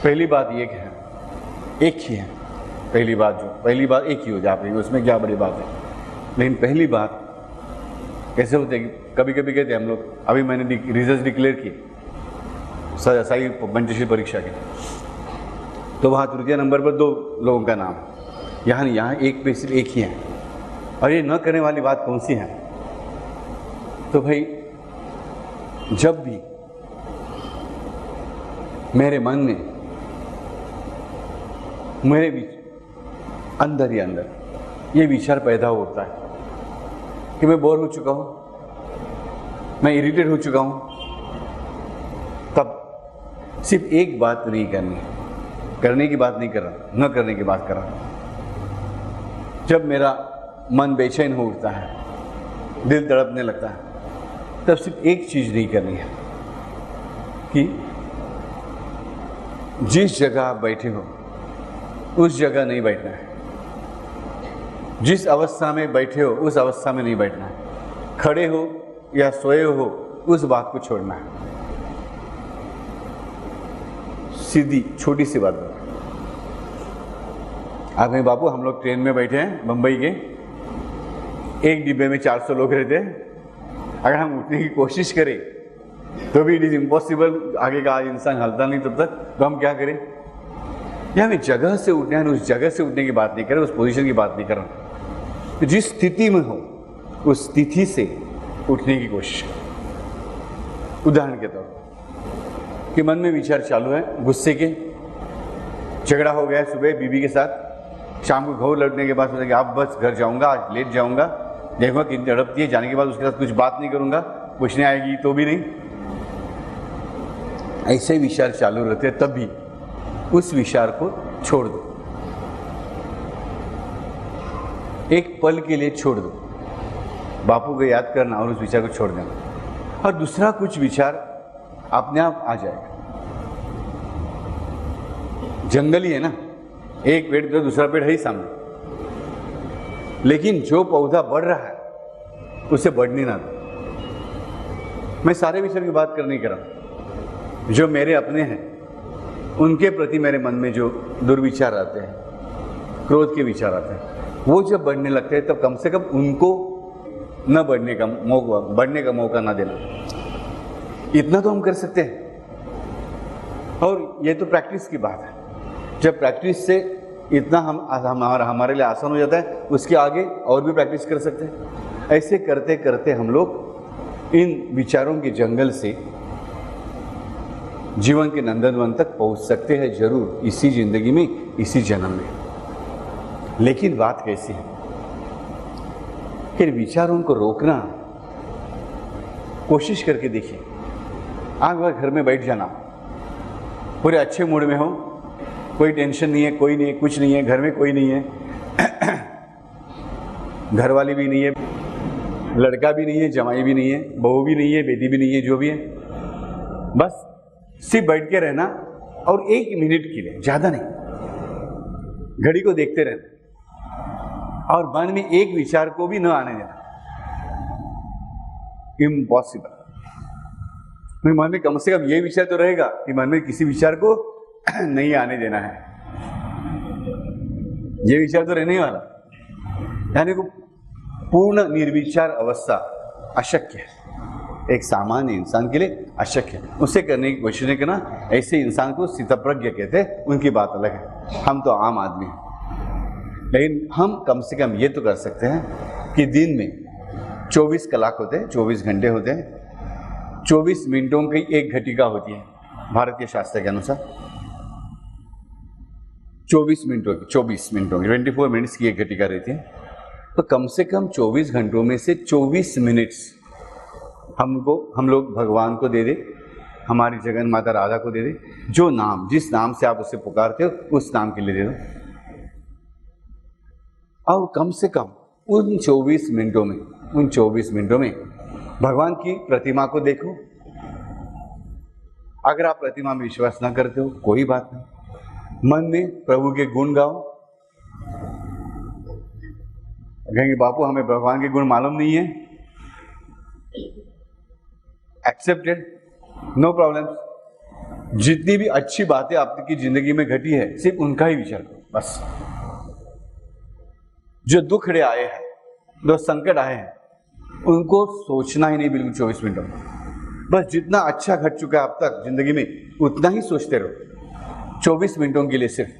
पहली बात ये है, एक ही है पहली बात एक ही हो जा रही है, उसमें क्या बड़ी बात है। लेकिन पहली बात कैसे होती है कि कभी कभी कहते हैं हम लोग, अभी मैंने रिजल्ट डिक्लेयर किए साई पंचशील परीक्षा के, तो वहाँ तृतीय नंबर पर 2 लोगों का नाम, यहाँ एक पे सिर्फ एक ही है। और ये न करने वाली बात कौन सी है? तो भाई जब भी मेरे मन में, मेरे बीच अंदर ही अंदर ये विचार पैदा होता है कि मैं बोर हो चुका हूँ, मैं इरिटेट हो चुका हूँ, तब सिर्फ एक बात नहीं करनी, करने की बात नहीं कर रहा, न करने की बात कर रहा। जब मेरा मन बेचैन हो उठता है, दिल तड़पने लगता है, तब सिर्फ एक चीज नहीं करनी है कि जिस जगह आप बैठे हो उस जगह नहीं बैठना है, जिस अवस्था में बैठे हो उस अवस्था में नहीं बैठना है, खड़े हो या सोए हो उस बात को छोड़ना है। सीधी छोटी सी बात है। आप में बापू, हम लोग ट्रेन में बैठे हैं बंबई के, एक डिब्बे में 400 लोग रहते हैं, अगर हम उठने की कोशिश करें तो भी इट इज इम्पॉसिबल, आगे का इंसान हलता नहीं तब तक, तो हम क्या करें? या हमें जगह से उठना है, उस जगह से उठने की बात नहीं कर रहे, उस पोजीशन की बात नहीं कर रहा, तो जिस स्थिति में हो उस स्थिति से उठने की कोशिश करो। उदाहरण के तौर पर कि मन में विचार चालू है गुस्से के, झगड़ा हो गया सुबह बीवी के साथ, शाम को घर लौटने के बाद सोचा कि आप बस घर जाऊंगा, आज लेट जाऊंगा, देखूंगा कितनी तड़पती है, जाने के बाद उसके साथ कुछ बात नहीं करूंगा, पूछने आएगी तो भी नहीं। ऐसे विचार चालू रहते हैं, तब भी उस विचार को छोड़ दो, एक पल के लिए छोड़ दो, बापू को याद करना और उस विचार को छोड़ देना, और दूसरा कुछ विचार अपने आप आ जाएगा। जंगल ही है ना, एक पेड़ तो दूसरा पेड़ है ही सामने, लेकिन जो पौधा बढ़ रहा है उसे बढ़ने ना दो। मैं सारे विचार की बात कर नहीं कर रहा, जो मेरे अपने हैं उनके प्रति मेरे मन में जो दुर्विचार आते हैं, क्रोध के विचार आते हैं, वो जब बढ़ने लगते हैं तब कम से कम उनको न बढ़ने का मौका ना देना। इतना तो हम कर सकते हैं। और ये तो प्रैक्टिस की बात है, जब प्रैक्टिस से इतना हमारे लिए आसान हो जाता है, उसके आगे और भी प्रैक्टिस कर सकते हैं। ऐसे करते करते हम लोग इन विचारों के जंगल से जीवन के नंदनवन तक पहुंच सकते हैं जरूर, इसी जिंदगी में, इसी जन्म में। लेकिन बात कैसी है कि विचारों को रोकना, कोशिश करके देखिए। आप घर में बैठ जाना, पूरे अच्छे मूड में हो, कोई टेंशन नहीं है, कोई नहीं है, कुछ नहीं है, घर में कोई नहीं है, घर वाली भी नहीं है, लड़का भी नहीं है, जमाई भी नहीं है, बहू भी नहीं है, बेटी भी नहीं है, जो भी है, बस सिर्फ बैठ के रहना, और 1 मिनट के लिए, ज्यादा नहीं, घड़ी को देखते रहना, और मन में एक विचार को भी न आने देना। इम्पॉसिबल। मन में कम से कम ये विचार तो रहेगा कि मन में किसी विचार को नहीं आने देना है, ये विचार तो रहने वाला, यानी को पूर्ण निर्विचार अवस्था अशक्य है, एक सामान्य इंसान के लिए अशक्य है। उसे करने की कोशिश नहीं करना। ऐसे इंसान को स्थितप्रज्ञ कहते हैं, उनकी बात अलग है, हम तो आम आदमी हैं। लेकिन हम कम से कम ये तो कर सकते हैं कि दिन में 24 कलाक होते हैं, 24 घंटे होते हैं, 24 मिनटों की एक घटिका होती है भारतीय शास्त्र के अनुसार। 24 मिनटों की 24 मिनट्स की एक घटिका रहती है। तो कम से कम 24 घंटों में से 24 मिनट्स हम लोग भगवान को दे दे, हमारी जगन माता राधा को दे दे, जो नाम, जिस नाम से आप उसे पुकारते हो उस नाम के लिए दे दो। और कम से कम उन 24 मिनटों में भगवान की प्रतिमा को देखो। अगर आप प्रतिमा में विश्वास ना करते हो कोई बात नहीं, मन में प्रभु के गुण गाओ। कहेंगे बापू हमें भगवान के गुण मालूम नहीं है, एक्सेप्टेड, नो प्रॉब्लम, जितनी भी अच्छी बातें आपकी जिंदगी में घटी है सिर्फ उनका ही विचार करो बस। जो दुख आए हैं, जो संकट आए हैं, उनको सोचना ही नहीं बिल्कुल 24 मिनटों में। बस जितना अच्छा घट चुका है अब तक जिंदगी में उतना ही सोचते रहो 24 मिनटों के लिए सिर्फ।